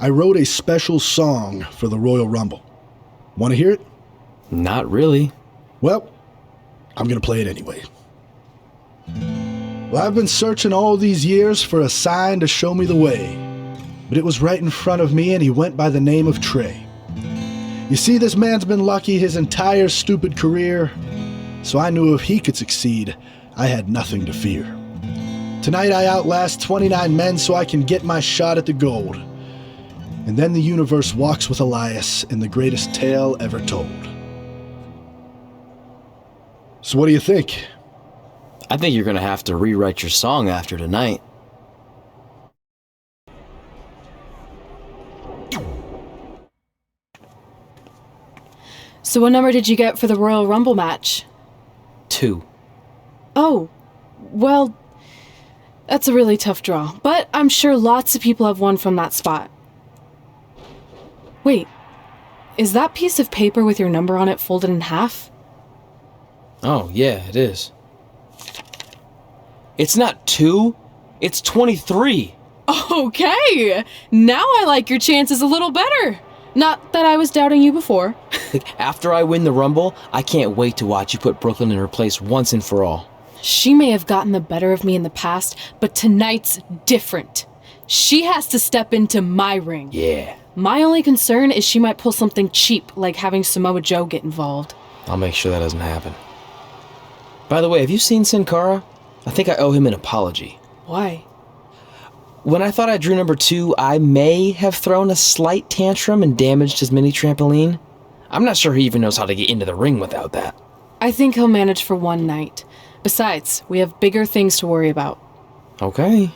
I wrote a special song for the Royal Rumble. Want to hear it? Not really. Well, I'm going to play it anyway. Well, I've been searching all these years for a sign to show me the way, but it was right in front of me and he went by the name of Trey. You see, this man's been lucky his entire stupid career, so I knew if he could succeed, I had nothing to fear. Tonight I outlast 29 men so I can get my shot at the gold. And then the universe walks with Elias in the greatest tale ever told. So what do you think? I think you're gonna have to rewrite your song after tonight. So what number did you get for the Royal Rumble match? 2. Oh, well, that's a really tough draw, but I'm sure lots of people have won from that spot. Wait, is that piece of paper with your number on it folded in half? Oh, yeah, it is. It's not 2, it's 23. Okay, now I like your chances a little better. Not that I was doubting you before. After I win the Rumble, I can't wait to watch you put Brooklyn in her place once and for all. She may have gotten the better of me in the past, but tonight's different. She has to step into my ring. Yeah. My only concern is she might pull something cheap, like having Samoa Joe get involved. I'll make sure that doesn't happen. By the way, have you seen Sin Cara? I think I owe him an apology. Why? When I thought I drew number 2, I may have thrown a slight tantrum and damaged his mini trampoline. I'm not sure he even knows how to get into the ring without that. I think he'll manage for one night. Besides, we have bigger things to worry about. Okay.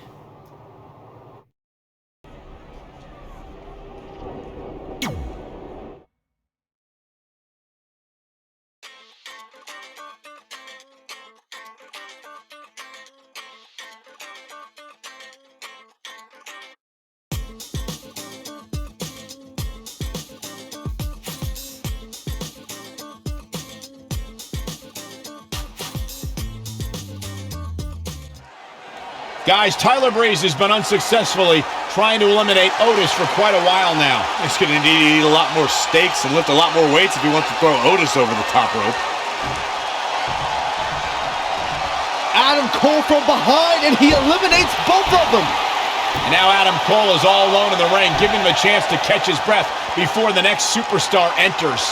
Guys, Tyler Breeze has been unsuccessfully trying to eliminate Otis for quite a while now. He's going to need to eat a lot more steaks and lift a lot more weights if he wants to throw Otis over the top rope. Adam Cole from behind, and he eliminates both of them. And now Adam Cole is all alone in the ring, giving him a chance to catch his breath before the next superstar enters.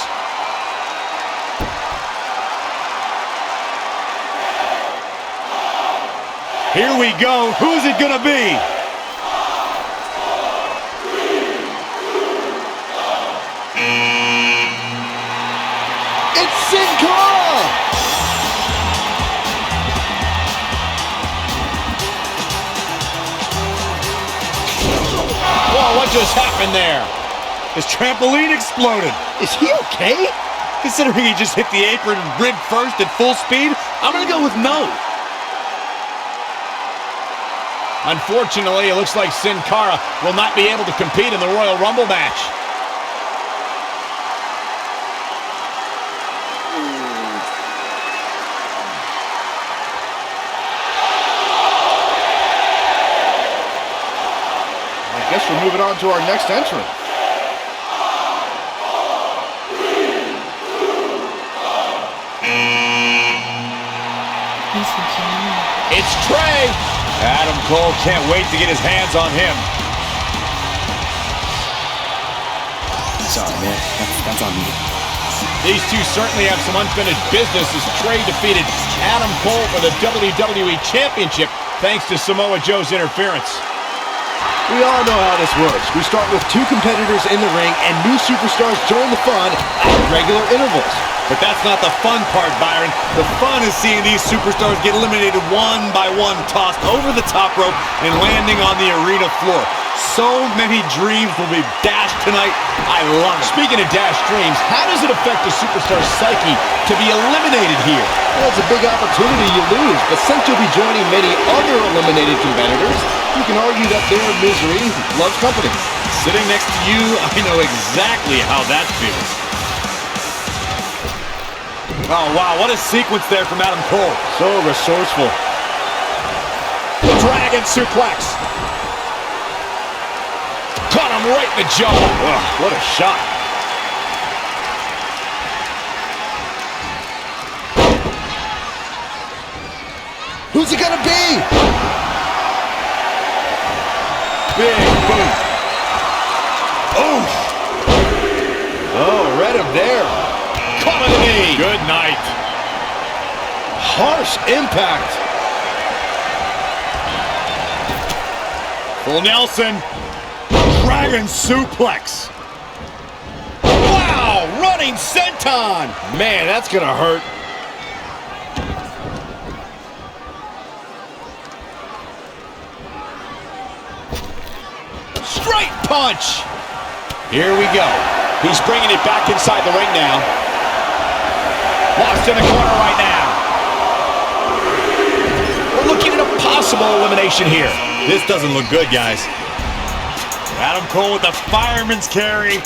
Here we go. Who's it gonna be? It's Sin Cara! Whoa, what just happened there? His trampoline exploded. Is he okay? Considering he just hit the apron rib first at full speed, I'm gonna go with no. Unfortunately, it looks like Sin Cara will not be able to compete in the Royal Rumble match. I guess we're moving on to our next entrant. It's Trey. Adam Cole can't wait to get his hands on him. Sorry, man. That's on me. These two certainly have some unfinished business as Trey defeated Adam Cole for the WWE Championship thanks to Samoa Joe's interference. We all know how this works. We start with 2 competitors in the ring, and new superstars join the fun at regular intervals. But that's not the fun part, Byron. The fun is seeing these superstars get eliminated one by one, tossed over the top rope and landing on the arena floor. So many dreams will be dashed tonight. I love it. Speaking of dashed dreams, how does it affect a superstar's psyche to be eliminated here? Well, it's a big opportunity you lose, but since you'll be joining many other eliminated competitors, you can argue that their misery loves company. Sitting next to you, I know exactly how that feels. Oh, wow, what a sequence there from Adam Cole. So resourceful. Dragon suplex. Caught him right in the jaw. Ugh, what a shot. Who's it gonna be? Big boot. Oof. Oh, read him there. Caught on the knee. Good night. Harsh impact. Full Nelson. Dragon suplex. Wow, running senton. Man, that's gonna hurt. Straight punch. Here we go. He's bringing it back inside the ring now. Lost in the corner right now. We're looking at a possible elimination here. This doesn't look good, guys. Adam Cole with the fireman's carry.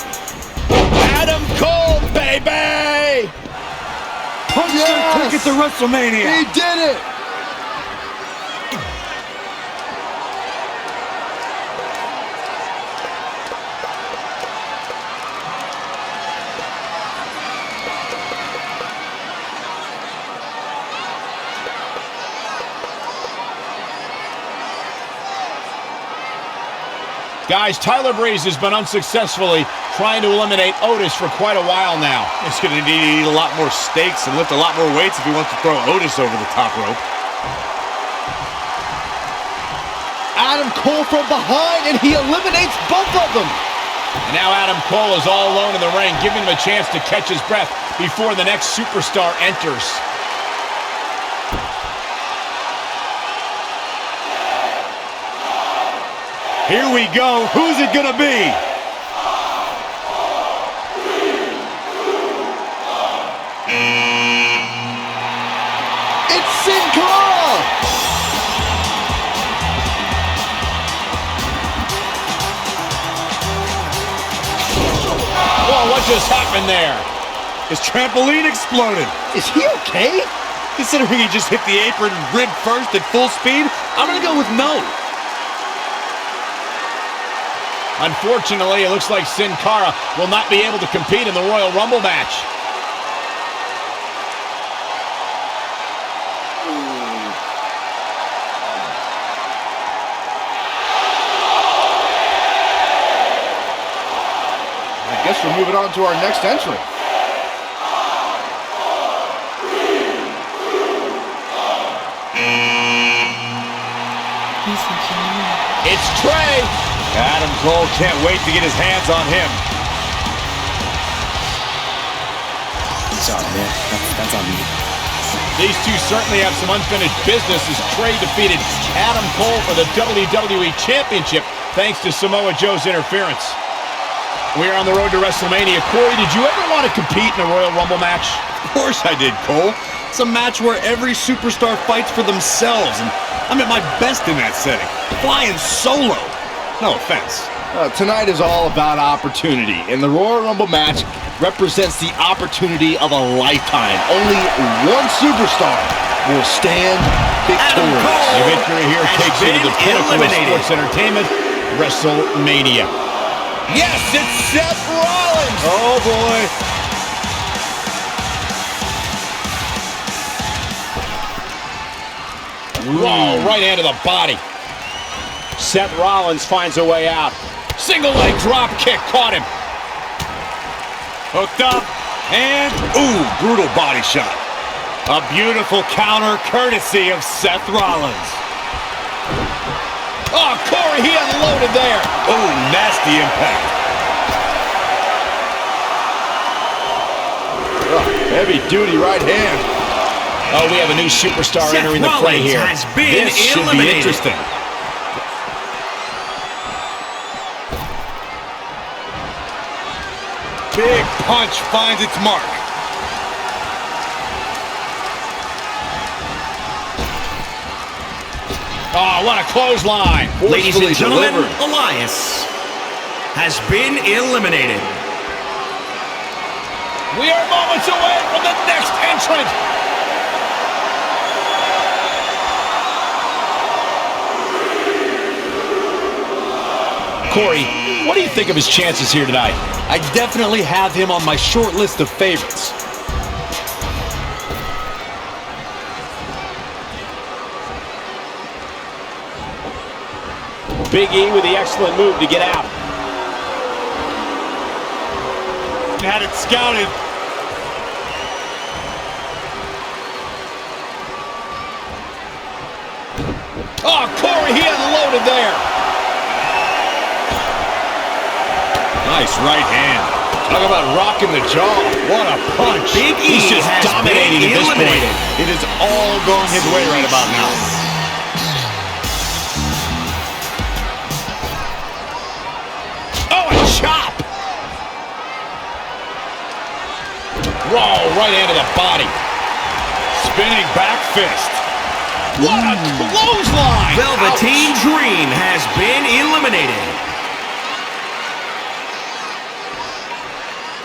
Adam Cole, baby! Punched her ticket to WrestleMania. He did it! Guys, Tyler Breeze has been unsuccessfully trying to eliminate Otis for quite a while now. He's going to need to eat a lot more steaks and lift a lot more weights if he wants to throw Otis over the top rope. Adam Cole from behind, and he eliminates both of them. And now Adam Cole is all alone in the ring, giving him a chance to catch his breath before the next superstar enters. Here we go. Who's it gonna be? It's Sin Cara! Whoa, what just happened there? His trampoline exploded. Is he okay? Considering he just hit the apron rib first at full speed, I'm gonna go with no. Unfortunately, it looks like Sin Cara will not be able to compete in the Royal Rumble match. I guess we're moving on to our next entrant. It's Trey. Adam Cole can't wait to get his hands on him. Sorry, man. That's on me. These two certainly have some unfinished business as Trey defeated Adam Cole for the WWE Championship thanks to Samoa Joe's interference. We are on the road to WrestleMania. Corey, did you ever want to compete in a Royal Rumble match? Of course I did, Cole. It's a match where every superstar fights for themselves, and I'm at my best in that setting. Flying solo. No offense. Tonight is all about opportunity, and the Royal Rumble match represents the opportunity of a lifetime. Only one superstar will stand victorious. The victory here takes you to the pinnacle of sports entertainment, WrestleMania. Yes, it's Seth Rollins! Oh, boy. Whoa, right hand to the body. Seth Rollins finds a way out. Single leg drop kick caught him. Hooked up, and ooh, brutal body shot. A beautiful counter courtesy of Seth Rollins. Oh, Corey, he unloaded there. Oh, nasty impact. Heavy duty right hand. Oh, we have a new superstar Seth entering the play Rollins here. has been This should be eliminated. interesting. Big punch finds its mark. Oh, what a clothesline. Ladies and Forcefully gentlemen, delivered. Elias has been eliminated. We are moments away from the next entrant. Corey, what do you think of his chances here tonight? I definitely have him on my short list of favorites. Big E with the excellent move to get out. Had it scouted. Oh, Corey, he unloaded there. Nice right hand. Talk about rocking the jaw. What a punch. Big E He's just has dominating been at this point. eliminated. It is all going his way right about now. Oh, a chop. Whoa, right hand to the body. Spinning back fist. What a clothesline. Velveteen Dream has been eliminated.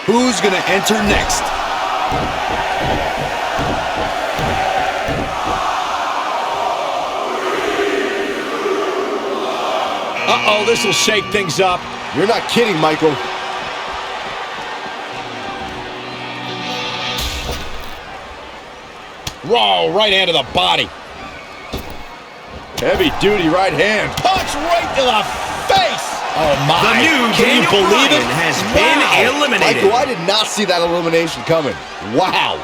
Who's going to enter next? Uh-oh, this will shake things up. You're not kidding, Michael. Whoa, right hand to the body. Heavy duty right hand. Punch right to the face. Oh, my. The new Can you Daniel believe Bryan it? has Wow. been eliminated. Michael, I did not see that elimination coming. Wow.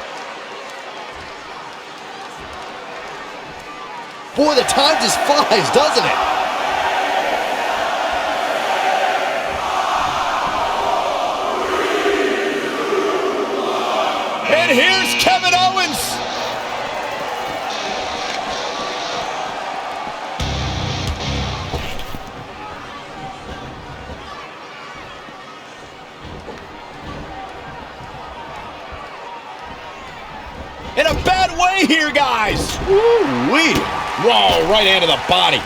Boy, the time just flies, doesn't it? And here's Kevin Owens. In a bad way here, guys. Woo-wee. Whoa, right hand to the body.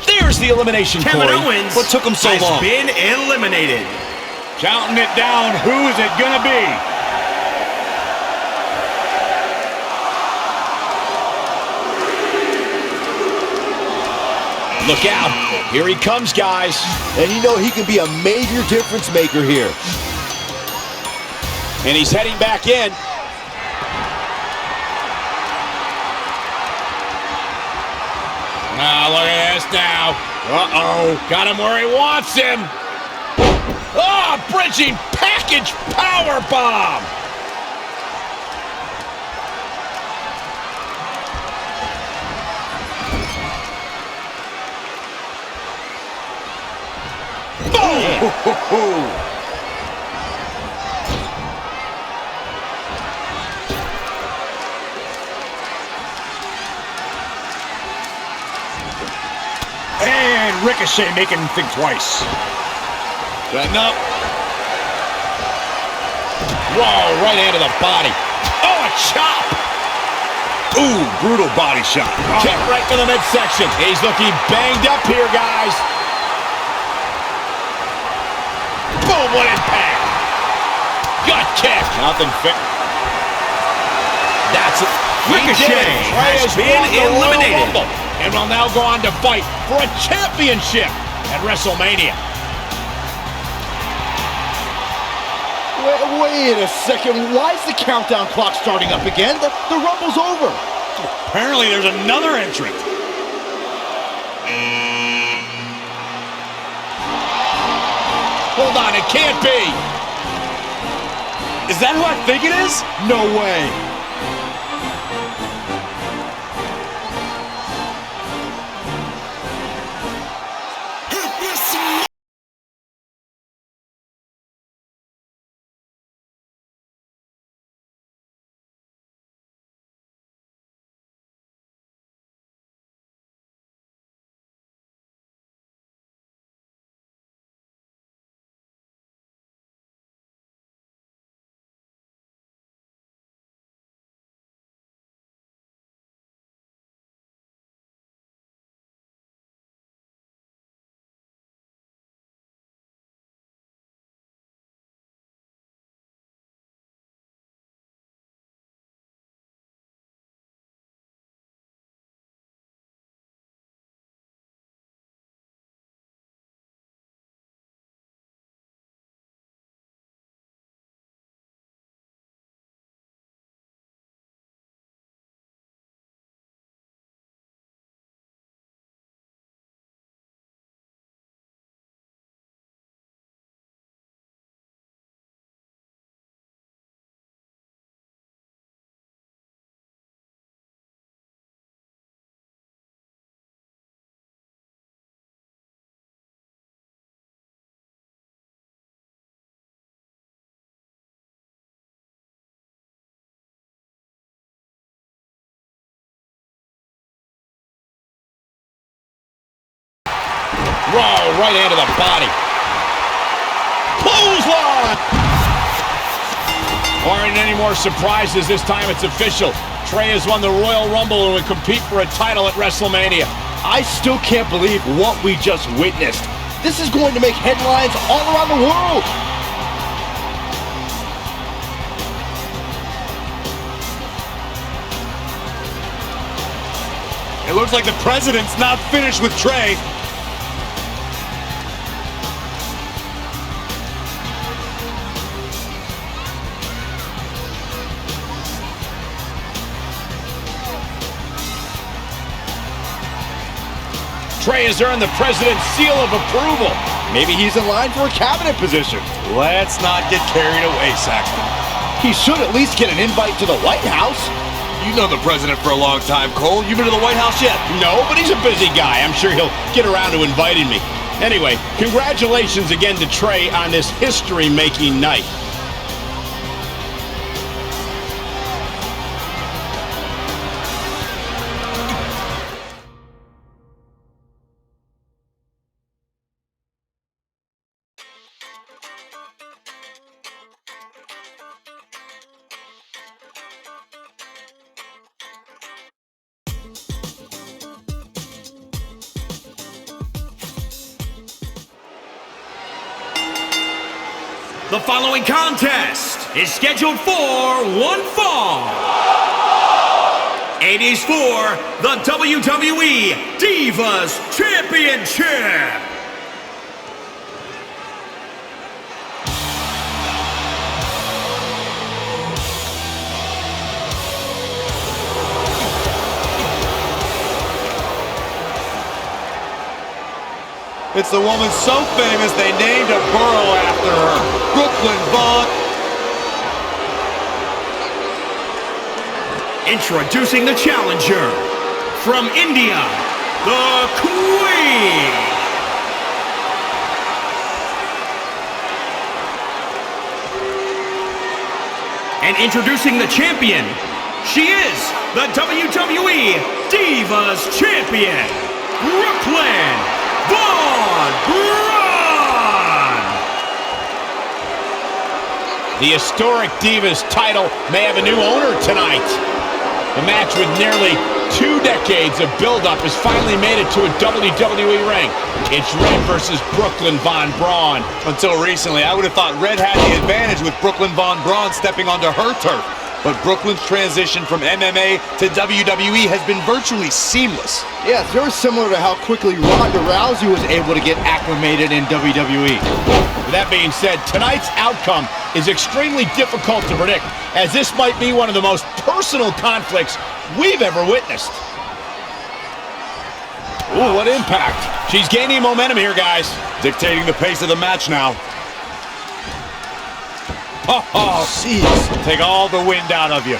There's the elimination, Kevin Corey. Owens What took him so has long? been eliminated. Counting it down. Who is it going to be? Look out. Here he comes, guys. And you know he can be a major difference maker here. And he's heading back in. Ah, look at this now. Uh-oh. Got him where he wants him. Oh, bridging package power bomb. Boom! And Ricochet making him think twice. Setting up. Whoa, right hand to the body. Oh, a chop. Ooh, brutal body shot. Kick right to the midsection. He's looking banged up here, guys. Boom, what impact. Gut kick. Nothing fit. That's it. Ricochet has been eliminated. And will now go on to fight for a championship at WrestleMania. Wait a second. Why is the countdown clock starting up again? The Rumble's over. Apparently there's another entrant. Hold on, it can't be. Is that who I think it is? No way. Whoa, right hand to the body. Clothesline! Aren't any more surprises. This time it's official. Trey has won the Royal Rumble and will compete for a title at WrestleMania. I still can't believe what we just witnessed. This is going to make headlines all around the world. It looks like the president's not finished with Trey. Trey has earned the president's seal of approval. Maybe he's in line for a cabinet position. Let's not get carried away, Saxton. He should at least get an invite to the White House. You know the president for a long time, Cole. You been to the White House yet? No, but he's a busy guy. I'm sure he'll get around to inviting me. Anyway, congratulations again to Trey on this history-making night. The following contest is scheduled for one fall. It is for the WWE Divas Championship. It's the woman so famous they named a borough after her, Brooklyn Vaughn. Introducing the challenger from India, the Queen. And introducing the champion, she is the WWE Divas Champion, Brooklyn Vaughn. The historic Divas title may have a new owner tonight. The match with nearly 2 decades of build-up has finally made it to a WWE ring. It's Red versus Brooklyn Von Braun. Until recently, I would have thought Red had the advantage with Brooklyn Von Braun stepping onto her turf. But Brooklyn's transition from MMA to WWE has been virtually seamless. Yeah, it's very similar to how quickly Ronda Rousey was able to get acclimated in WWE. With that being said, tonight's outcome is extremely difficult to predict, as this might be one of the most personal conflicts we've ever witnessed. Ooh, what impact. She's gaining momentum here, guys. Dictating the pace of the match now. Oh, jeez. Take all the wind out of you.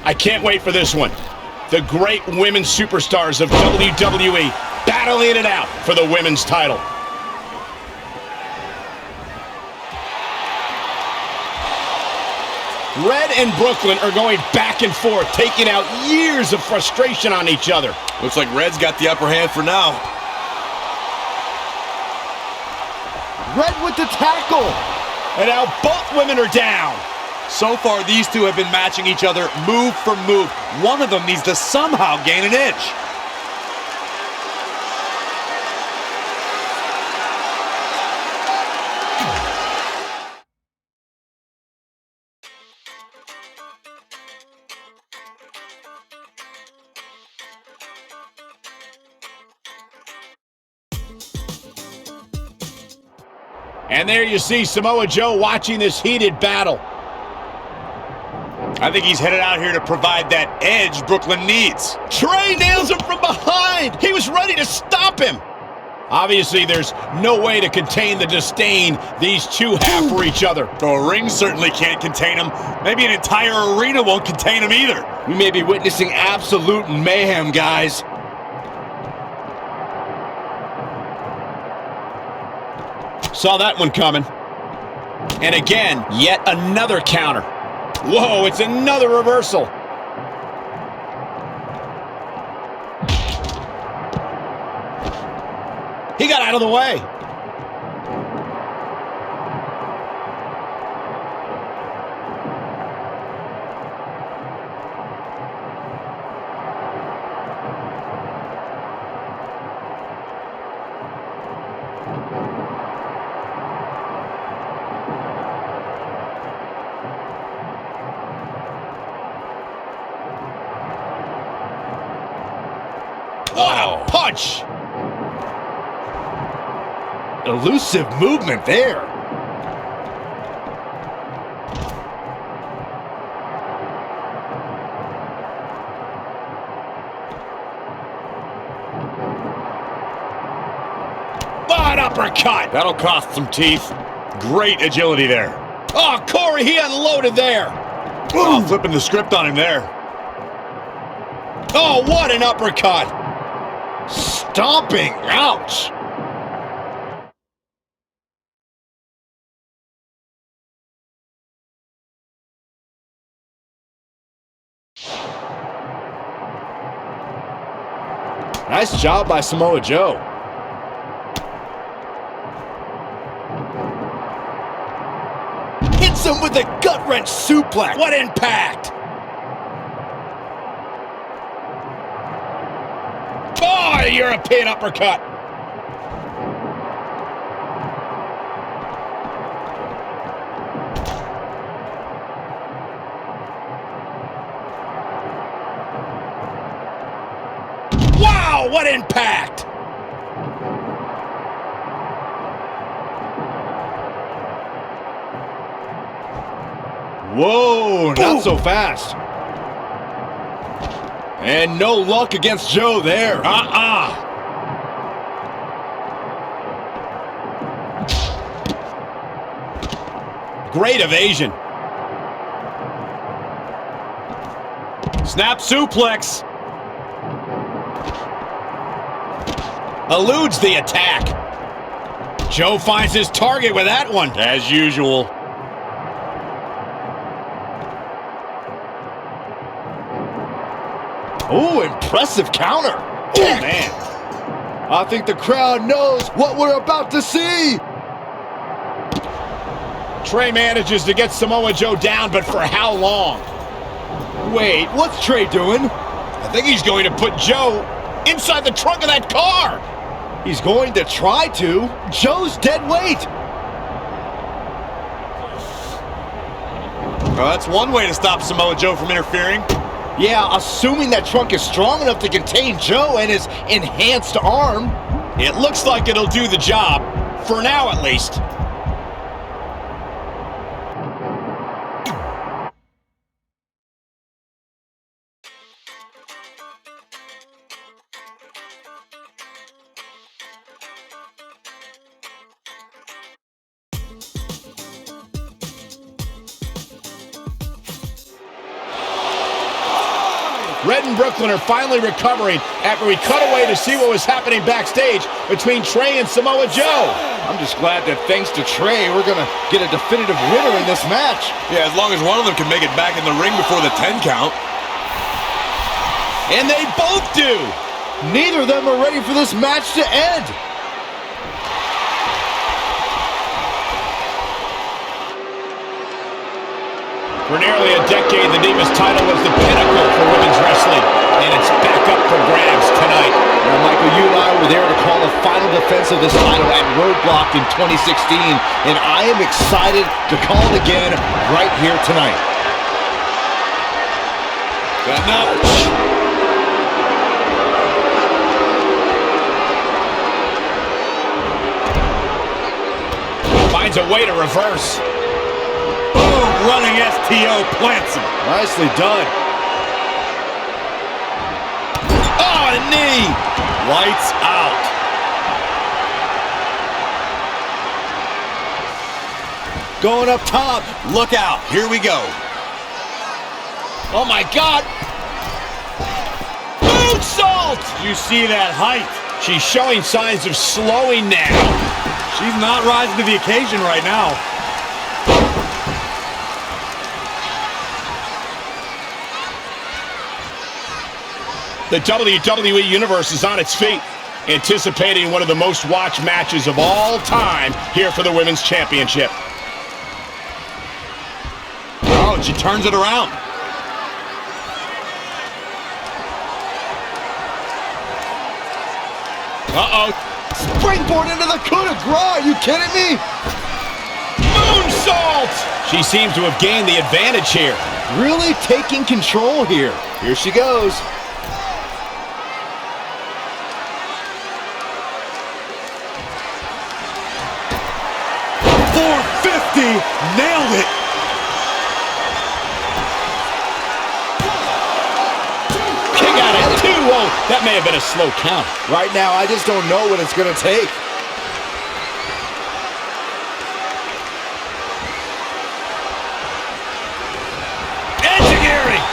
I can't wait for this one. The great women's superstars of WWE battling it out for the women's title. Red and Brooklyn are going back and forth, taking out years of frustration on each other. Looks like Red's got the upper hand for now. Red with the tackle. And now both women are down. So far, these two have been matching each other move for move. One of them needs to somehow gain an edge. And there you see Samoa Joe watching this heated battle. I think he's headed out here to provide that edge Brooklyn needs. Trey nails him from behind. He was ready to stop him. Obviously, there's no way to contain the disdain these two have for each other. The ring certainly can't contain him. Maybe an entire arena won't contain him either. We may be witnessing absolute mayhem, guys. Saw that one coming. And again, yet another counter. Whoa, it's another reversal. He got out of the way. What a punch! Elusive movement there. An uppercut! That'll cost some teeth. Great agility there. Oh, Corey, he unloaded there. Oh, flipping the script on him there. Oh, what an uppercut! Stomping. Ouch. Nice job by Samoa Joe. Hits him with a gut-wrench suplex. What impact! Oh, a European uppercut. Wow, what impact! Whoa, not so fast. And no luck against Joe there. Great evasion. Snap suplex. Eludes the attack. Joe finds his target with that one, as usual. Oh, impressive counter. Oh, man. I think the crowd knows what we're about to see. Trey manages to get Samoa Joe down, but for how long? Wait, what's Trey doing? I think he's going to put Joe inside the trunk of that car. He's going to try to. Joe's dead weight. Well, that's one way to stop Samoa Joe from interfering. Yeah, assuming that trunk is strong enough to contain Joe and his enhanced arm. It looks like it'll do the job, for now at least. Red and Brooklyn are finally recovering after we cut away to see what was happening backstage between Trey and Samoa Joe. I'm just glad that thanks to Trey, we're going to get a definitive winner in this match. Yeah, as long as one of them can make it back in the ring before the 10 count. And they both do. Neither of them are ready for this match to end. For nearly a decade, the Divas title was the pinnacle for women's wrestling, and it's back up for grabs tonight. Now, Michael, you and I were there to call a final defense of this title at Roadblock in 2016, and I am excited to call it again right here tonight. Enough. Finds a way to reverse. Running STO plants him. Nicely done. Oh, a knee. Lights out. Going up top. Look out. Here we go. Oh, my God. Moonsault. You see that height. She's showing signs of slowing now. She's not rising to the occasion right now. The WWE Universe is on its feet, anticipating one of the most watched matches of all time here for the Women's Championship. Oh, and she turns it around. Uh-oh. Springboard into the coup de grace. Are you kidding me? Moonsault! She seems to have gained the advantage here. Really taking control here. Here she goes. Nailed it! Kick out at 2. Whoa, that may have been a slow count. Right now, I just don't know what it's going to take. Engineering!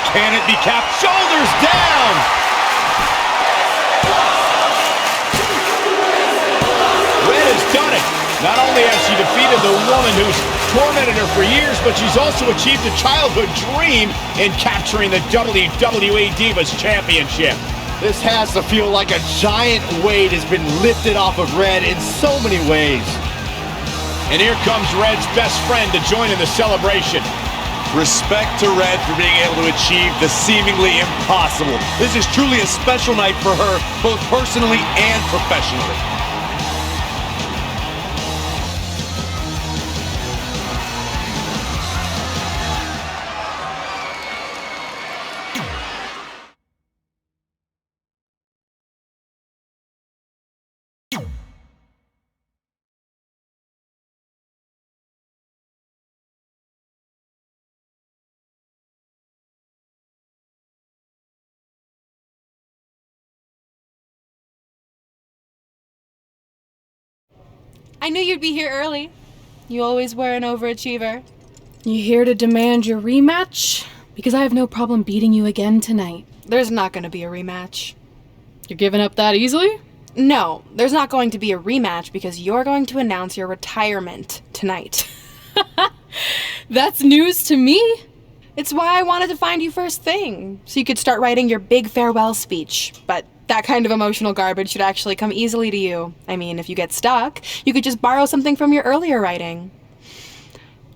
Can it be capped? Shoulders down! Red has done it. Not only has she defeated the woman who's tormented her for years, but she's also achieved a childhood dream in capturing the WWE Divas Championship. This has to feel like a giant weight has been lifted off of Red in so many ways. And here comes Red's best friend to join in the celebration. Respect to Red for being able to achieve the seemingly impossible. This is truly a special night for her, both personally and professionally. I knew you'd be here early. You always were an overachiever. You here to demand your rematch? Because I have no problem beating you again tonight. There's not going to be a rematch. You're giving up that easily? No, there's not going to be a rematch because you're going to announce your retirement tonight. That's news to me. It's why I wanted to find you first thing, so you could start writing your big farewell speech. But that kind of emotional garbage should actually come easily to you. I mean, if you get stuck, you could just borrow something from your earlier writing.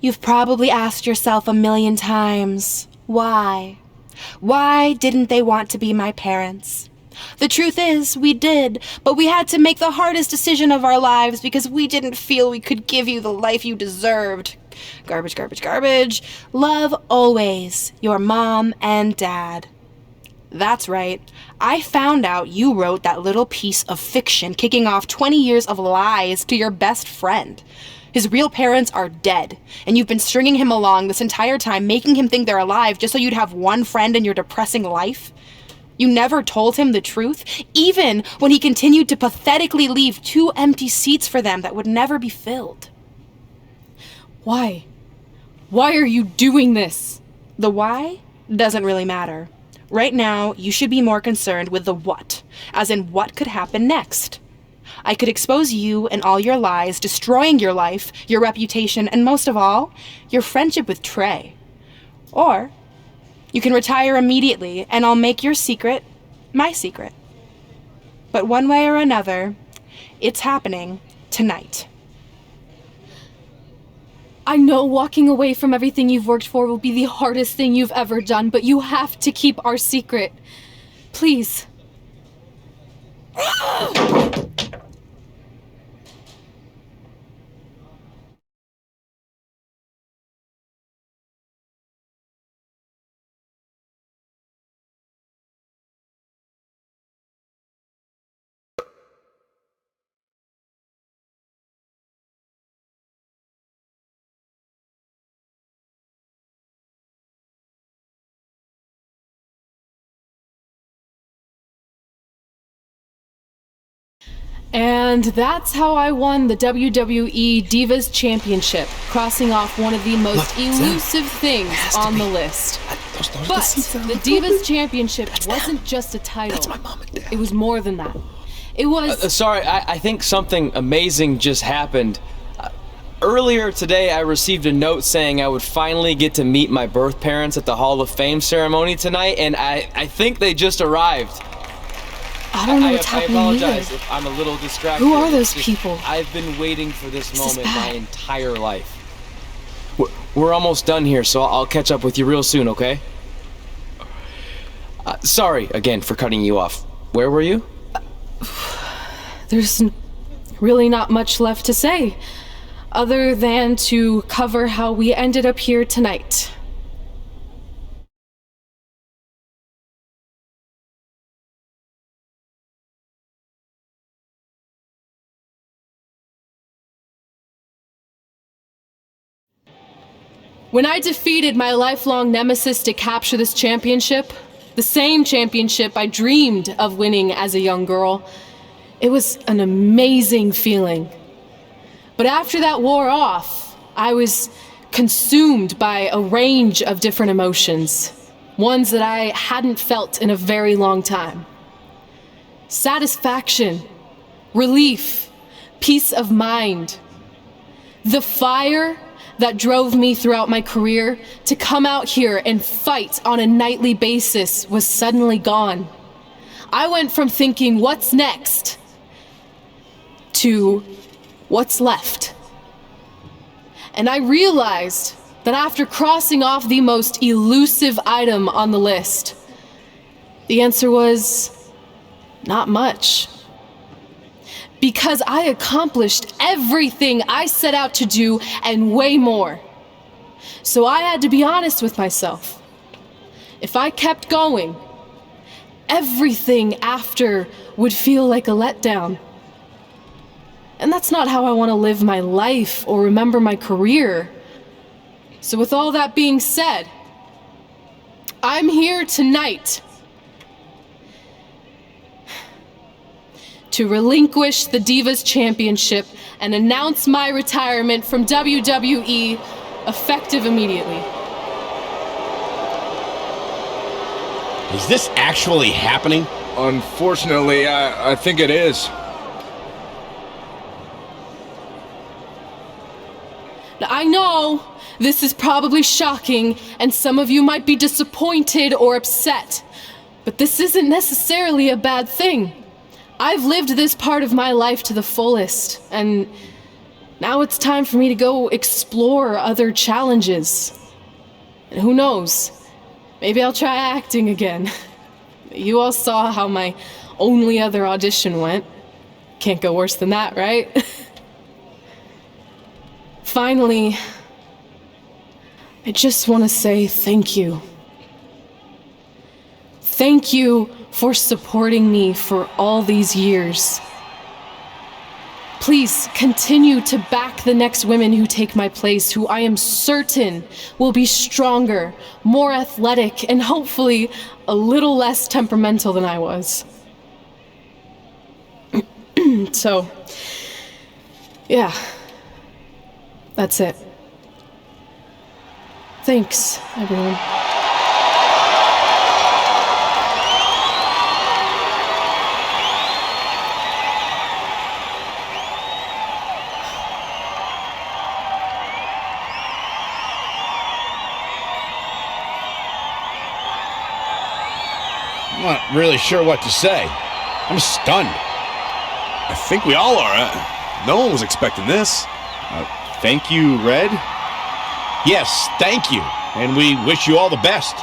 You've probably asked yourself a million times, why? Why didn't they want to be my parents? The truth is, we did, but we had to make the hardest decision of our lives because we didn't feel we could give you the life you deserved. Garbage, garbage, garbage. Love always, your mom and dad. That's right. I found out you wrote that little piece of fiction kicking off 20 years of lies to your best friend. His real parents are dead, and you've been stringing him along this entire time, making him think they're alive just so you'd have one friend in your depressing life. You never told him the truth, even when he continued to pathetically leave 2 empty seats for them that would never be filled. Why? Why are you doing this? The why doesn't really matter. Right now, you should be more concerned with the what, as in what could happen next. I could expose you and all your lies, destroying your life, your reputation, and most of all, your friendship with Trey. Or you can retire immediately, and I'll make your secret my secret. But one way or another, it's happening tonight. I know walking away from everything you've worked for will be the hardest thing you've ever done, but you have to keep our secret. Please. And that's how I won the WWE Divas Championship, crossing off one of the most elusive things on the list. But the Divas Championship wasn't just a title. It was more than that. It was... Sorry, I think something amazing just happened. Earlier today, I received a note saying I would finally get to meet my birth parents at the Hall of Fame ceremony tonight, and I think they just arrived. I don't know what's happening I apologize either. if I'm a little distracted. Who are those It's just, people? I've been waiting for this This is moment my bad. entire life. We're almost done here, so I'll catch up with you real soon, okay? Sorry again for cutting you off. Where were you? There's really not much left to say, other than to cover how we ended up here tonight. When I defeated my lifelong nemesis to capture this championship, the same championship I dreamed of winning as a young girl, it was an amazing feeling. But after that wore off, I was consumed by a range of different emotions, ones that I hadn't felt in a very long time. Satisfaction, relief, peace of mind. The fire that drove me throughout my career to come out here and fight on a nightly basis was suddenly gone. I went from thinking, what's next, to what's left. And I realized that after crossing off the most elusive item on the list, the answer was not much. Because I accomplished everything I set out to do and way more. So I had to be honest with myself. If I kept going, everything after would feel like a letdown. And that's not how I want to live my life or remember my career. So with all that being said, I'm here tonight to relinquish the Divas Championship and announce my retirement from WWE effective immediately. Is this actually happening? Unfortunately, I think it is. Now, I know this is probably shocking and some of you might be disappointed or upset, but this isn't necessarily a bad thing. I've lived this part of my life to the fullest, and now it's time for me to go explore other challenges. And who knows, maybe I'll try acting again. You all saw how my only other audition went. Can't go worse than that, right? Finally, I just want to say thank you. Thank you for supporting me for all these years. Please continue to back the next women who take my place, who I am certain will be stronger, more athletic, and hopefully a little less temperamental than I was. So, yeah, that's it. Thanks, everyone. I'm not really sure what to say. I'm stunned. I think we all are. No one was expecting this. Thank you, Red. Yes, thank you. And we wish you all the best.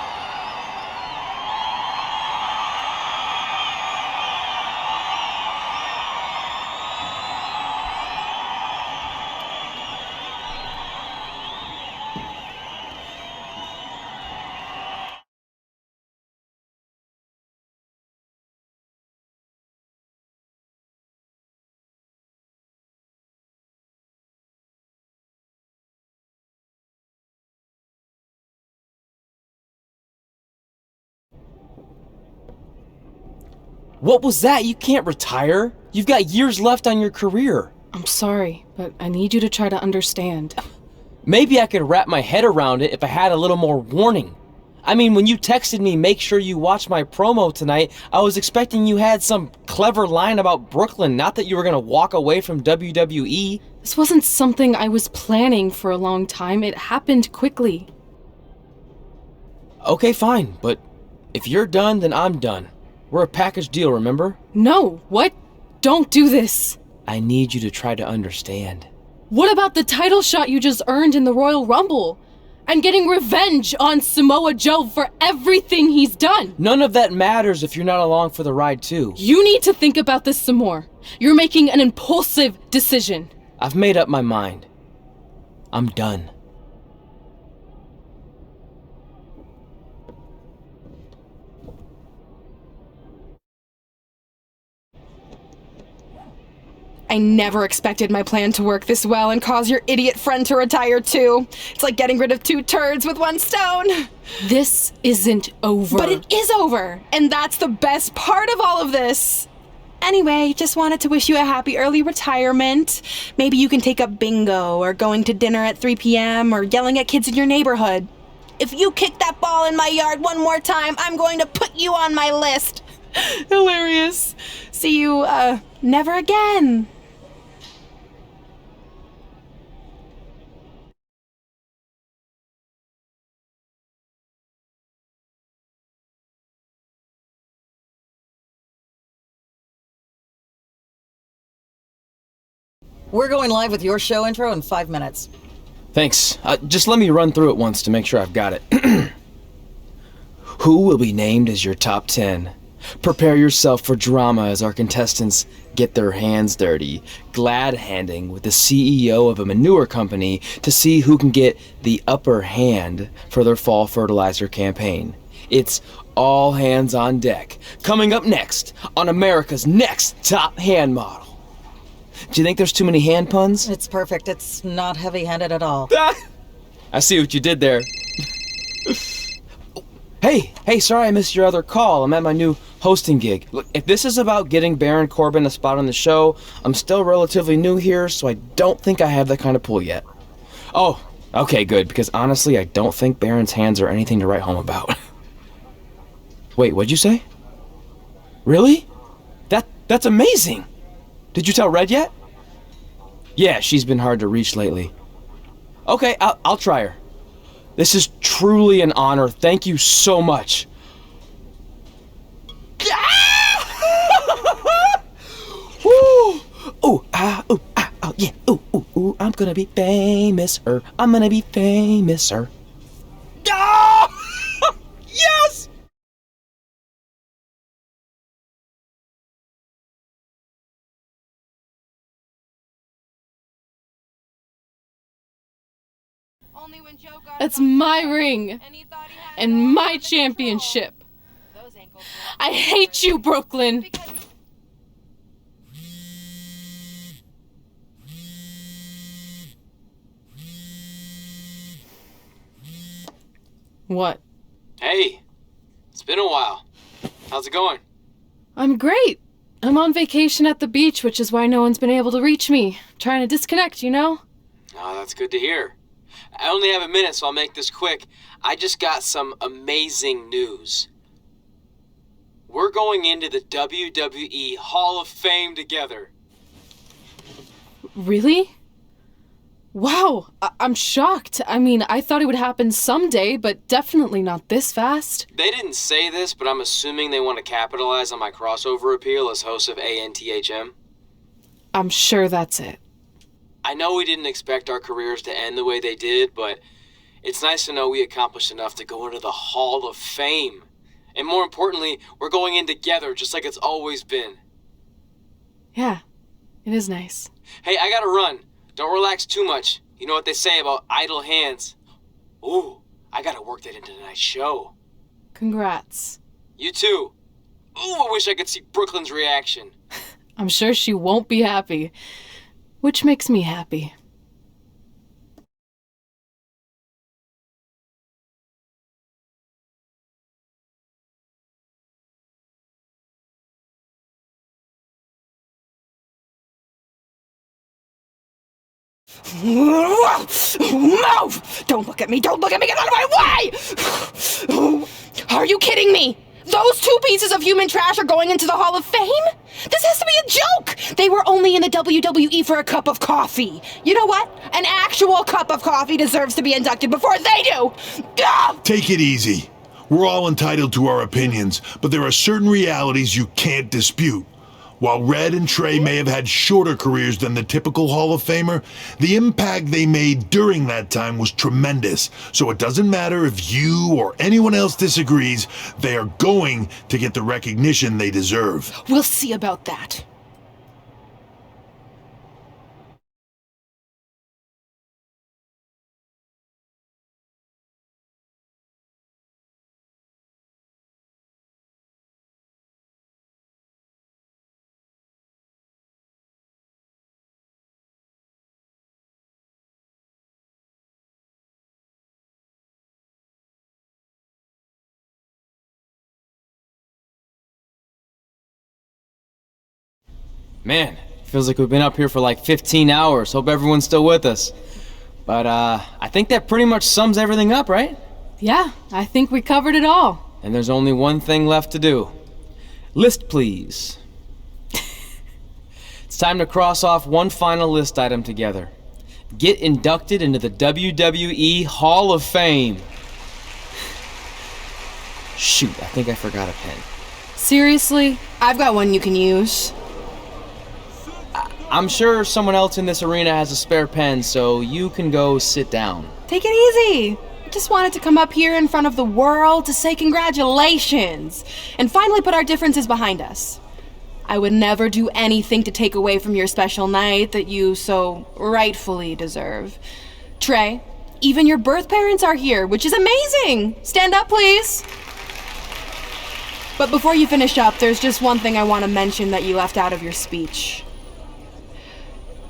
What was that? You can't retire. You've got years left on your career. I'm sorry, but I need you to try to understand. Maybe I could wrap my head around it if I had a little more warning. I mean, when you texted me, make sure you watch my promo tonight, I was expecting you had some clever line about Brooklyn, not that you were gonna walk away from WWE. This wasn't something I was planning for a long time. It happened quickly. Okay, fine, but if you're done, then I'm done. We're a package deal, remember? No, what? Don't do this. I need you to try to understand. What about the title shot you just earned in the Royal Rumble? And getting revenge on Samoa Joe for everything he's done? None of that matters if you're not along for the ride, too. You need to think about this some more. You're making an impulsive decision. I've made up my mind. I'm done. I never expected my plan to work this well and cause your idiot friend to retire too. It's like getting rid of 2 turds with 1 stone. This isn't over. But it is over, and that's the best part of all of this. Anyway, just wanted to wish you a happy early retirement. Maybe you can take up bingo, or going to dinner at 3 p.m., or yelling at kids in your neighborhood. If you kick that ball in my yard one more time, I'm going to put you on my list. Hilarious. See you, never again. We're going live with your show intro in 5 minutes. Thanks. Just let me run through it once to make sure I've got it. Who will be named as your top 10? Prepare yourself for drama as our contestants get their hands dirty, glad-handing with the CEO of a manure company to see who can get the upper hand for their fall fertilizer campaign. It's all hands on deck. Coming up next on America's Next Top Hand Model. Do you think there's too many hand puns? It's perfect. It's not heavy-handed at all. I see what you did there. Hey, sorry I missed your other call. I'm at my new hosting gig. Look, if this is about getting Baron Corbin a spot on the show, I'm still relatively new here, so I don't think I have that kind of pull yet. Oh, okay, good, because honestly, I don't think Baron's hands are anything to write home about. Wait, what'd you say? Really? That's amazing! Did you tell Red yet? Yeah, she's been hard to reach lately. Okay, I'll try her. This is truly an honor. Thank you so much. Woo! Ooh, yeah. Ooh, I'm gonna be famous, I'm gonna be famous, Yes! That's my ring and my championship. I hate you, Brooklyn. What? Hey, it's been a while. How's it going? I'm great. I'm on vacation at the beach, which is why no one's been able to reach me. Trying to disconnect, you know? Oh, that's good to hear. I only have a minute, so I'll make this quick. I just got some amazing news. We're going into the WWE Hall of Fame together. Really? Wow, I'm shocked. I mean, I thought it would happen someday, but definitely not this fast. They didn't say this, but I'm assuming they want to capitalize on my crossover appeal as host of ANTHM. I'm sure that's it. I know we didn't expect our careers to end the way they did, but it's nice to know we accomplished enough to go into the Hall of Fame. And more importantly, we're going in together just like it's always been. Yeah, it is nice. Hey, I gotta run. Don't relax too much. You know what they say about idle hands. Ooh, I gotta work that into tonight's show. Congrats. You too. Ooh, I wish I could see Brooklyn's reaction. I'm sure she won't be happy, which makes me happy. Move! Don't look at me! Don't look at me! Get out of my way! Are you kidding me? Those two pieces of human trash are going into the Hall of Fame? This has to be a joke! They were only in the WWE for a cup of coffee. You know what? An actual cup of coffee deserves to be inducted before they do! Take it easy. We're all entitled to our opinions, but there are certain realities you can't dispute. While Red and Trey may have had shorter careers than the typical Hall of Famer, the impact they made during that time was tremendous. So it doesn't matter if you or anyone else disagrees, they are going to get the recognition they deserve. We'll see about that. Man, feels like we've been up here for like 15 hours. Hope everyone's still with us. But I think that pretty much sums everything up, right? Yeah, I think we covered it all. And there's only one thing left to do. List, please. It's time to cross off one final list item together. Get inducted into the WWE Hall of Fame. Shoot, I think I forgot a pen. Seriously? I've got one you can use. I'm sure someone else in this arena has a spare pen, so you can go sit down. Take it easy. I just wanted to come up here in front of the world to say congratulations and finally put our differences behind us. I would never do anything to take away from your special night that you so rightfully deserve. Trey, even your birth parents are here, which is amazing. Stand up, please. But before you finish up, there's just one thing I want to mention that you left out of your speech.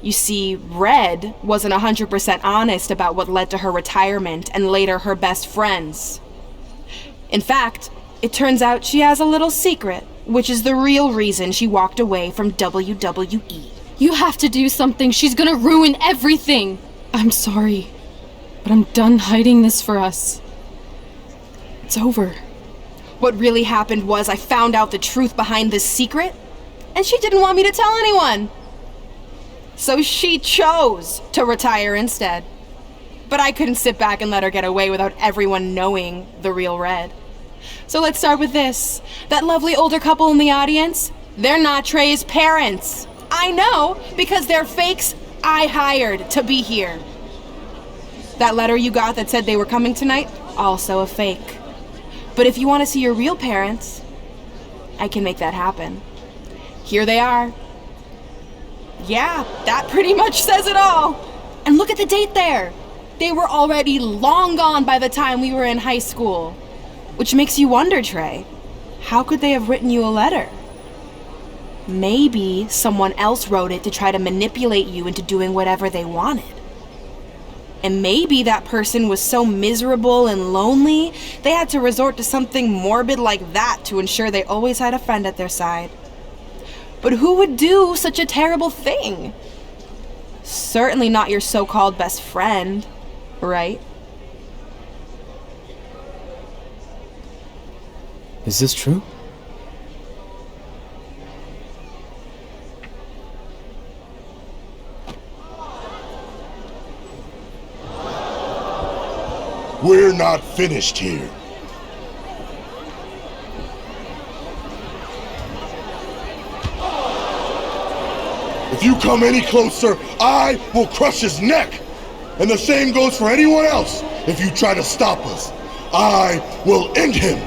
You see, Red wasn't 100% honest about what led to her retirement and later her best friends. In fact, it turns out she has a little secret, which is the real reason she walked away from WWE. You have to do something. She's gonna ruin everything. I'm sorry, but I'm done hiding this for us. It's over. What really happened was I found out the truth behind this secret, and she didn't want me to tell anyone. So she chose to retire instead. But I couldn't sit back and let her get away without everyone knowing the real Red. So let's start with this. That lovely older couple in the audience, they're not Trey's parents. I know, because they're fakes I hired to be here. That letter you got that said they were coming tonight, also a fake. But if you want to see your real parents, I can make that happen. Here they are. Yeah, that pretty much says it all. And look at the date there. They were already long gone by the time we were in high school. Which makes you wonder, Trey, how could they have written you a letter? Maybe someone else wrote it to try to manipulate you into doing whatever they wanted. And maybe that person was so miserable and lonely, they had to resort to something morbid like that to ensure they always had a friend at their side. But who would do such a terrible thing? Certainly not your so-called best friend, right? Is this true? We're not finished here. If you come any closer, I will crush his neck. And the same goes for anyone else. If you try to stop us, I will end him.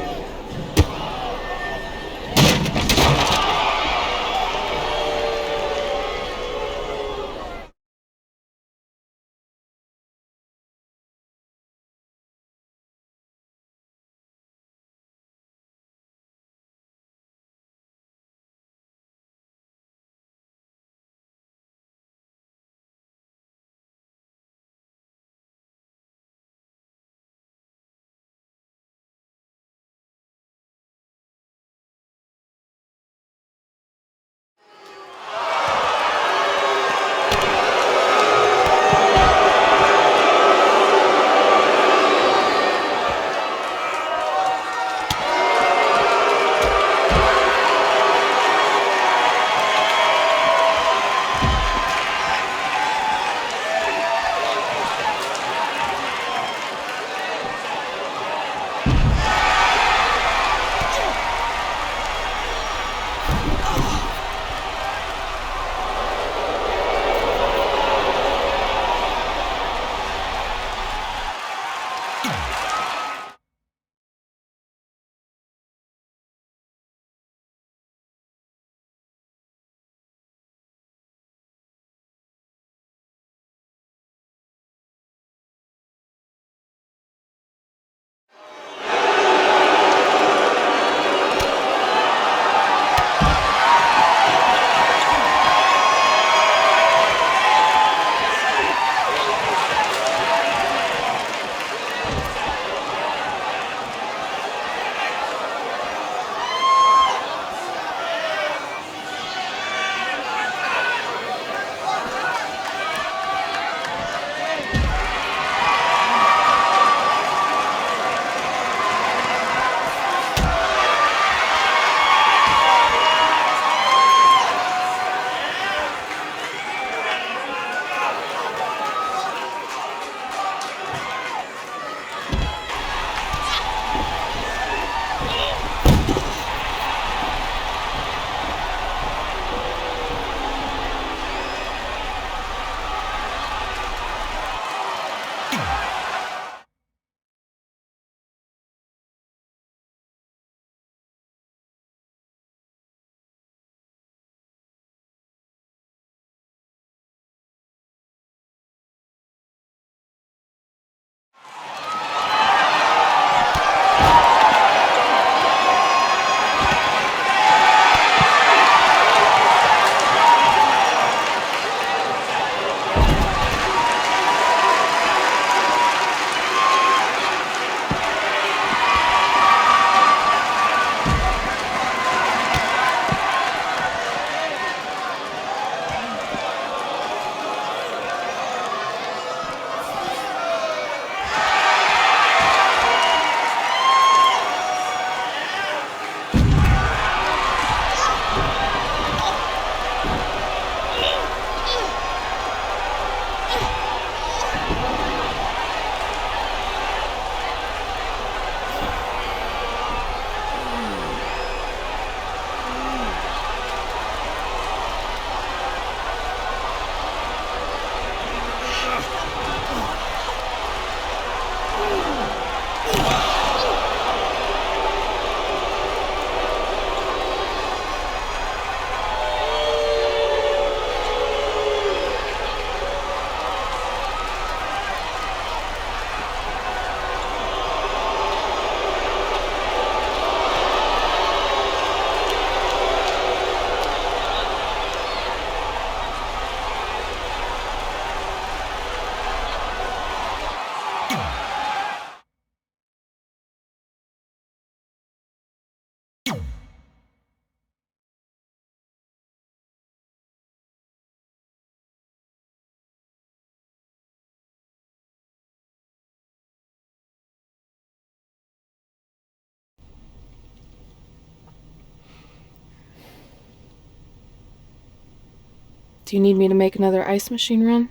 Do you need me to make another ice machine run?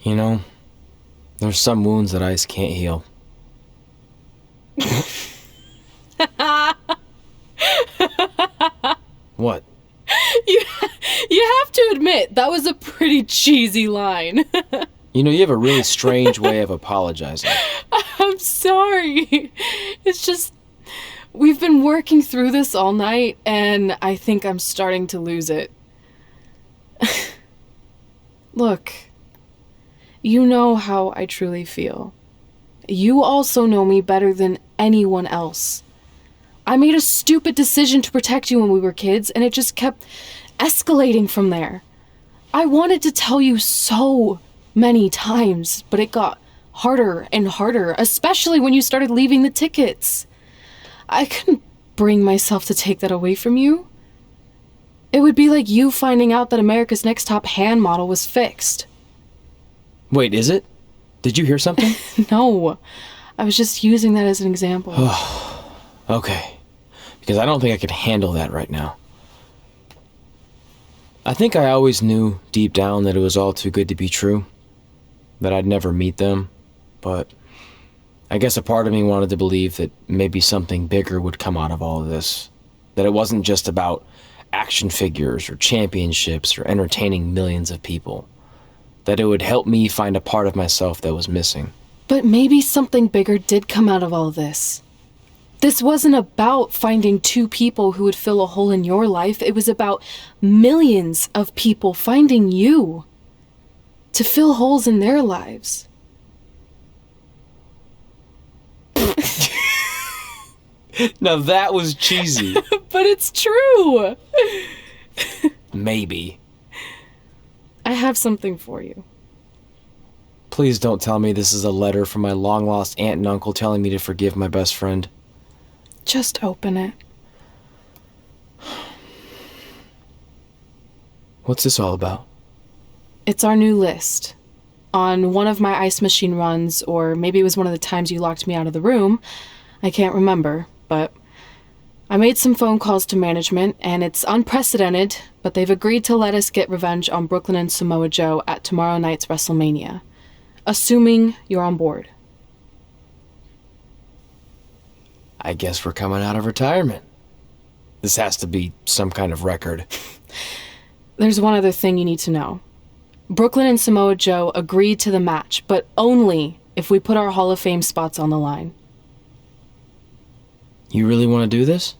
You know, there's some wounds that ice can't heal. What? You have to admit, that was a pretty cheesy line. You know, you have a really strange way of apologizing. I'm sorry. It's just, we've been working through this all night, and I think I'm starting to lose it. Look, you know how I truly feel. You also know me better than anyone else. I made a stupid decision to protect you when we were kids, and it just kept escalating from there. I wanted to tell you so many times, but it got harder and harder, especially when you started leaving the tickets. I couldn't bring myself to take that away from you. It would be like you finding out that America's Next Top hand model was fixed. Wait, is it? Did you hear something? No, I was just using that as an example. Okay, because I don't think I could handle that right now. I think I always knew deep down that it was all too good to be true, that I'd never meet them, but I guess a part of me wanted to believe that maybe something bigger would come out of all of this, that it wasn't just about action figures or championships or entertaining millions of people, that it would help me find a part of myself that was missing. But maybe something bigger did come out of all of this. This wasn't about finding two people who would fill a hole in your life. It was about millions of people finding you to fill holes in their lives. Now that was cheesy. But it's true. Maybe. I have something for you. Please don't tell me this is a letter from my long-lost aunt and uncle telling me to forgive my best friend. Just open it. What's this all about? It's our new list. On one of my ice machine runs, or maybe it was one of the times you locked me out of the room, I can't remember, but I made some phone calls to management, and it's unprecedented, but they've agreed to let us get revenge on Brooklyn and Samoa Joe at tomorrow night's WrestleMania, assuming you're on board. I guess we're coming out of retirement. This has to be some kind of record. There's one other thing you need to know. Brooklyn and Samoa Joe agreed to the match, but only if we put our Hall of Fame spots on the line. You really want to do this?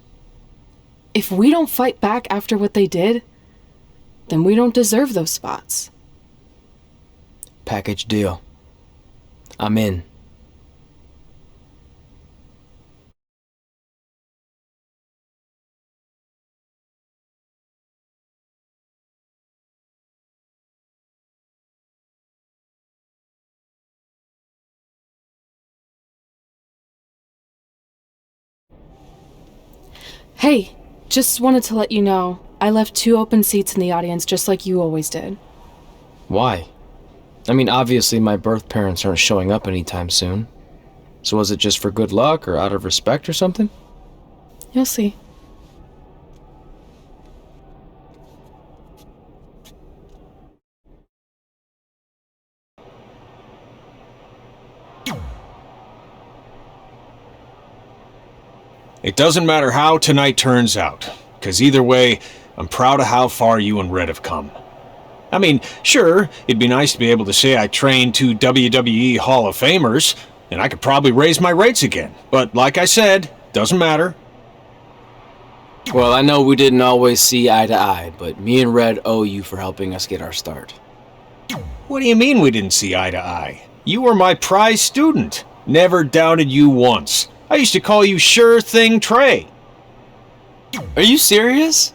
If we don't fight back after what they did, then we don't deserve those spots. Package deal. I'm in. Hey, just wanted to let you know, I left 2 open seats in the audience just like you always did. Why? I mean, obviously my birth parents aren't showing up anytime soon. So was it just for good luck or out of respect or something? You'll see. It doesn't matter how tonight turns out, because either way, I'm proud of how far you and Red have come. I mean, sure, it'd be nice to be able to say I trained 2 WWE Hall of Famers, and I could probably raise my rates again. But like I said, doesn't matter. Well, I know we didn't always see eye to eye, but me and Red owe you for helping us get our start. What do you mean we didn't see eye to eye? You were my prize student. Never doubted you once. I used to call you Sure Thing Trey. Are you serious?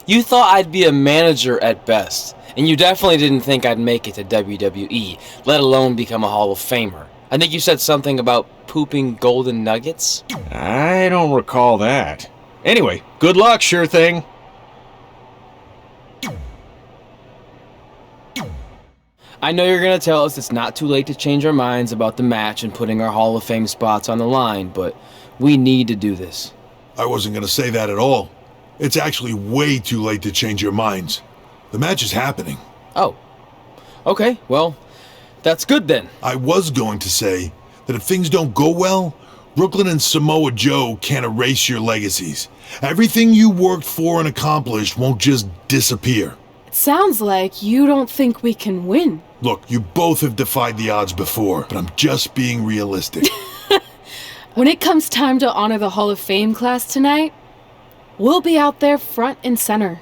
You thought I'd be a manager at best, and you definitely didn't think I'd make it to WWE, let alone become a Hall of Famer. I think you said something about pooping golden nuggets? I don't recall that. Anyway, good luck, Sure Thing. I know you're going to tell us it's not too late to change our minds about the match and putting our Hall of Fame spots on the line, but we need to do this. I wasn't going to say that at all. It's actually way too late to change your minds. The match is happening. Oh. Okay, well, that's good then. I was going to say that if things don't go well, Brooklyn and Samoa Joe can't erase your legacies. Everything you worked for and accomplished won't just disappear. It sounds like you don't think we can win. Look, you both have defied the odds before, but I'm just being realistic. When it comes time to honor the Hall of Fame class tonight, we'll be out there front and center.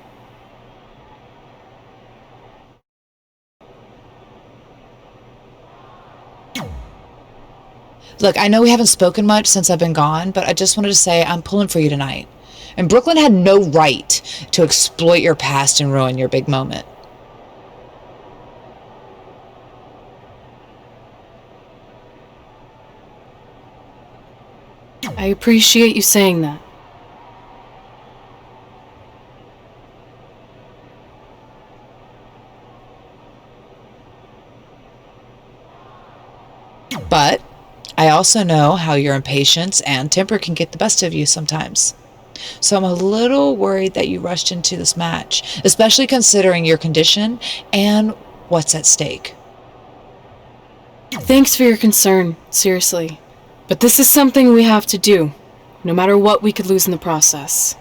Look, I know we haven't spoken much since I've been gone, but I just wanted to say I'm pulling for you tonight. And Brooklyn had no right to exploit your past and ruin your big moment. I appreciate you saying that. But I also know how your impatience and temper can get the best of you sometimes. So I'm a little worried that you rushed into this match, especially considering your condition and what's at stake. Thanks for your concern, seriously. But this is something we have to do, no matter what we could lose in the process.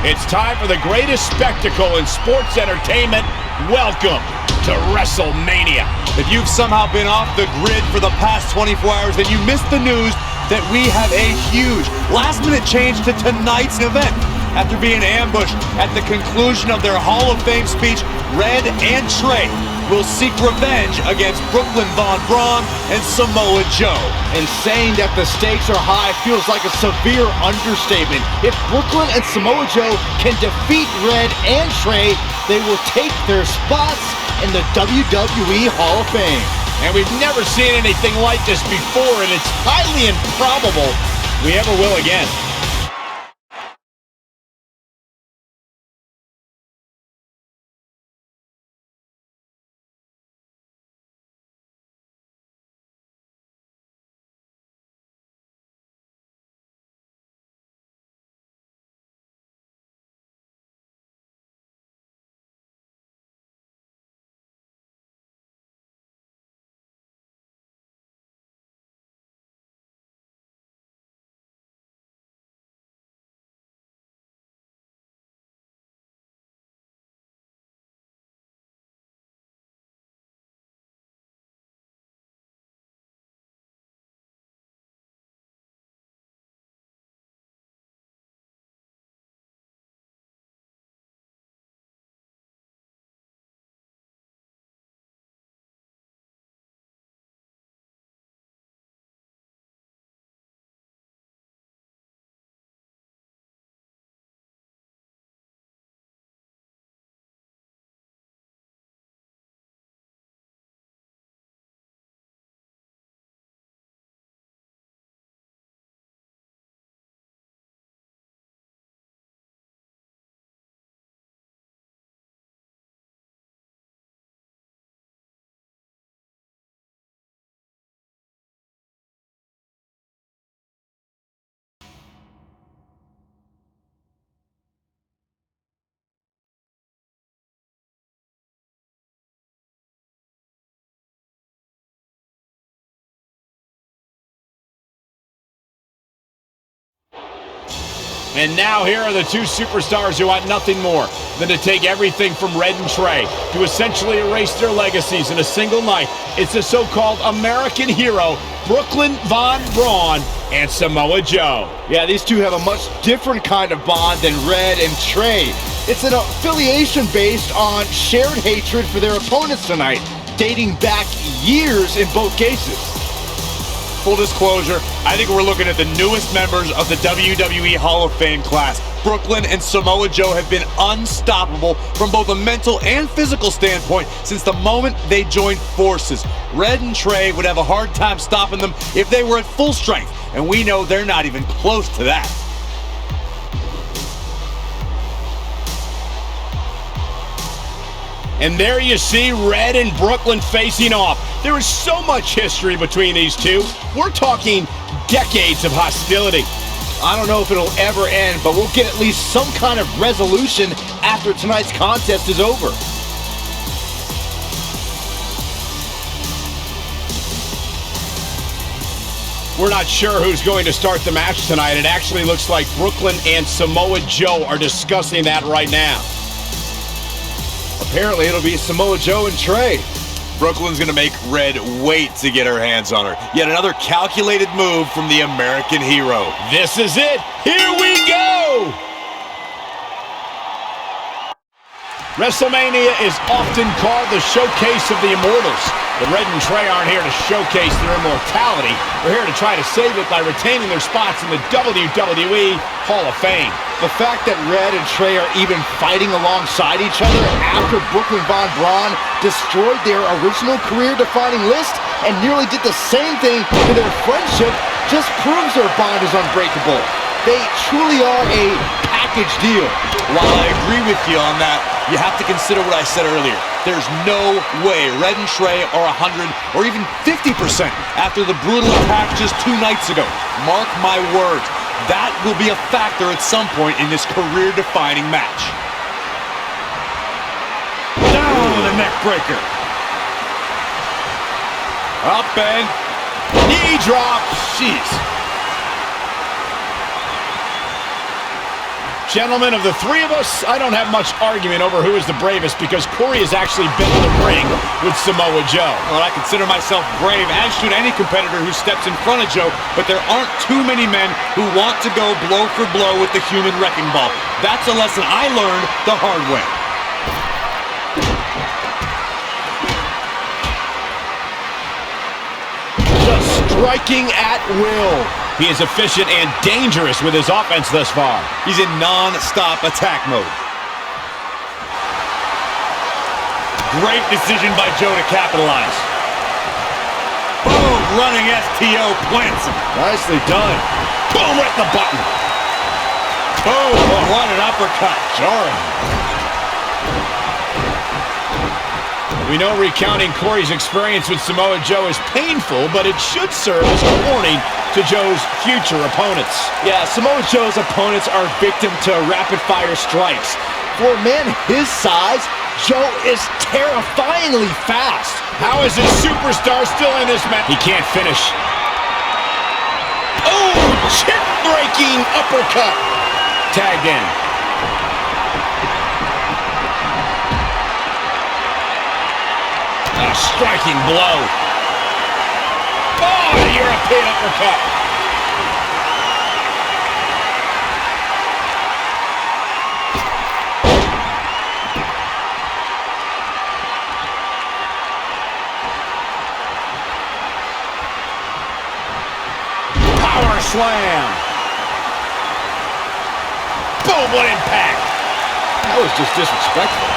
It's time for the greatest spectacle in sports entertainment. Welcome to WrestleMania. If you've somehow been off the grid for the past 24 hours, then you missed the news that we have a huge last-minute change to tonight's event. After being ambushed at the conclusion of their Hall of Fame speech, Red and Trey will seek revenge against Brooklyn Von Braun and Samoa Joe. And saying that the stakes are high feels like a severe understatement. If Brooklyn and Samoa Joe can defeat Red and Trey, they will take their spots in the WWE Hall of Fame. And we've never seen anything like this before, and it's highly improbable we ever will again. And now here are the two superstars who want nothing more than to take everything from Red and Trey to essentially erase their legacies in a single night. It's the so-called American hero, Brooklyn Von Braun and Samoa Joe. Yeah, these two have a much different kind of bond than Red and Trey. It's an affiliation based on shared hatred for their opponents tonight, dating back years in both cases. Full disclosure, I think we're looking at the newest members of the WWE Hall of Fame class. Brooklyn and Samoa Joe have been unstoppable from both a mental and physical standpoint since the moment they joined forces. Red and Trey would have a hard time stopping them if they were at full strength, and we know they're not even close to that. And there you see Red and Brooklyn facing off. There is so much history between these two. We're talking decades of hostility. I don't know if it'll ever end, but we'll get at least some kind of resolution after tonight's contest is over. We're not sure who's going to start the match tonight. It actually looks like Brooklyn and Samoa Joe are discussing that right now. Apparently it'll be Samoa Joe and Trey. Brooklyn's gonna make Red wait to get her hands on her. Yet another calculated move from the American hero. This is it. Here we go. WrestleMania is often called the showcase of the immortals. But Red and Trey aren't here to showcase their immortality. They're here to try to save it by retaining their spots in the WWE Hall of Fame. The fact that Red and Trey are even fighting alongside each other after Brooklyn Von Braun destroyed their original career-defining list and nearly did the same thing to their friendship just proves their bond is unbreakable. They truly are a package deal. While I agree with you on that, you have to consider what I said earlier. There's no way Red and Trey are 100 or even 50% after the brutal attack just 2 nights ago. Mark my words, that will be a factor at some point in this career-defining match. Down with a neck breaker. Up and knee drop. Jeez. Gentlemen, of the three of us, I don't have much argument over who is the bravest because Corey has actually been in the ring with Samoa Joe. Well, I consider myself brave, as should any competitor who steps in front of Joe, but there aren't too many men who want to go blow for blow with the human wrecking ball. That's a lesson I learned the hard way. Just striking at will. He is efficient and dangerous with his offense thus far. He's in non-stop attack mode. Great decision by Joe to capitalize. Boom, running STO plants him. Nicely done. Boom, right in the button. Boom, what an uppercut. Jarring. We know recounting Corey's experience with Samoa Joe is painful, but it should serve as a warning to Joe's future opponents. Yeah, Samoa Joe's opponents are victim to rapid-fire strikes. For a man his size, Joe is terrifyingly fast. How is this superstar still in this match? He can't finish. Oh, chin-breaking uppercut. Tagged in. A striking blow. Oh, the European uppercut. Power slam. Boom, what impact. That was just disrespectful.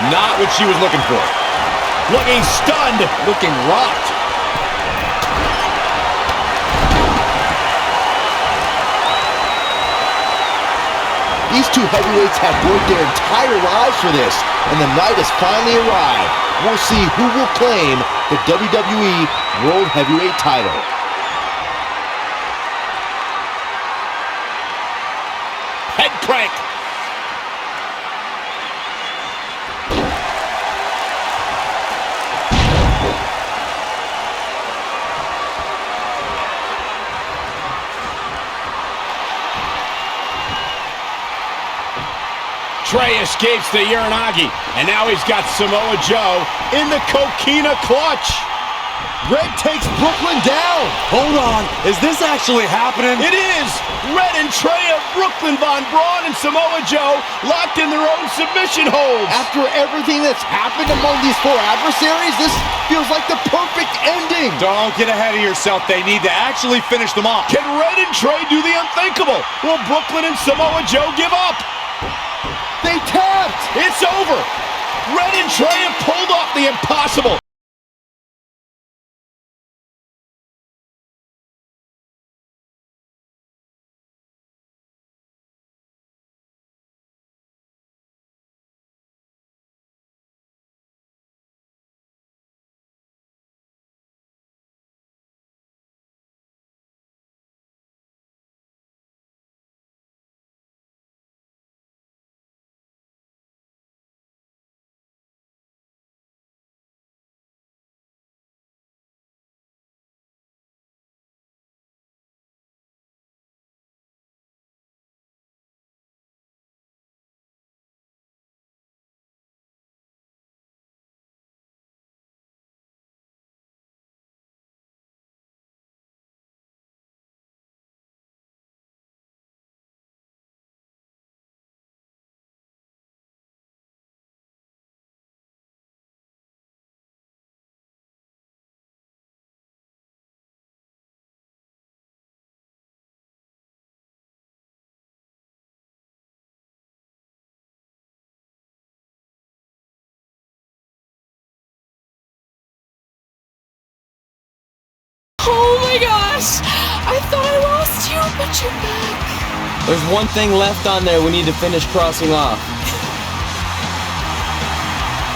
Not what she was looking for. Looking stunned. Looking rocked. These two heavyweights have worked their entire lives for this, and the night has finally arrived. We'll see who will claim the WWE World Heavyweight title. Head crank. Trey escapes the Uranagi, and now he's got Samoa Joe in the Coquina clutch. Red takes Brooklyn down. Hold on, is this actually happening? It is! Red and Trey of Brooklyn, Von Braun, and Samoa Joe locked in their own submission holds. After everything that's happened among these four adversaries, this feels like the perfect ending. Don't get ahead of yourself. They need to actually finish them off. Can Red and Trey do the unthinkable? Will Brooklyn and Samoa Joe give up? They tapped. It's over. Red and Trey have pulled off the impossible. Oh my gosh! I thought I lost you, but you're back. There's one thing left on there we need to finish crossing off.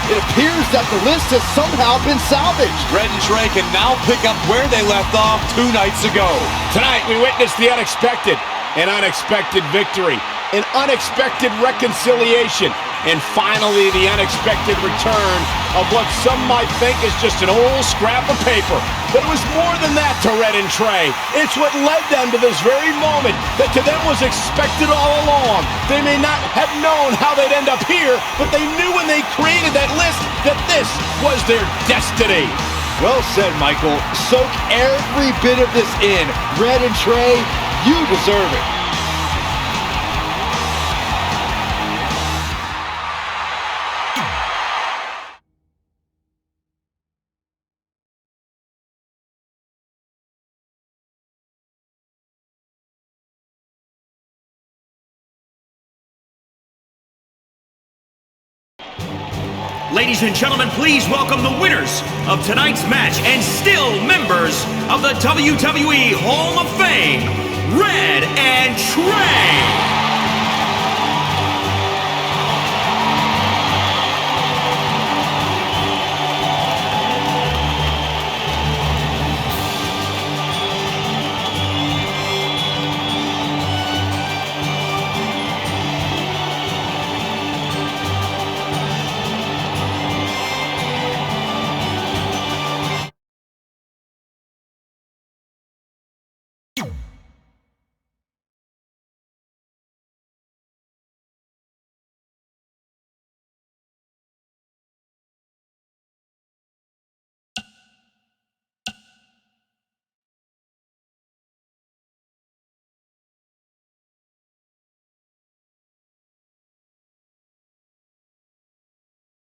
It appears that the list has somehow been salvaged. Red and Trey can now pick up where they left off 2 nights ago. Tonight we witnessed the unexpected, an unexpected victory, an unexpected reconciliation, and finally the unexpected return of what some might think is just an old scrap of paper. But it was more than that to Red and Trey. It's what led them to this very moment that to them was expected all along. They may not have known how they'd end up here, but they knew when they created that list that this was their destiny. Well said, Michael. Soak every bit of this in. Red and Trey, you deserve it. Ladies and gentlemen, please welcome the winners of tonight's match and still members of the WWE Hall of Fame, Red and Trey.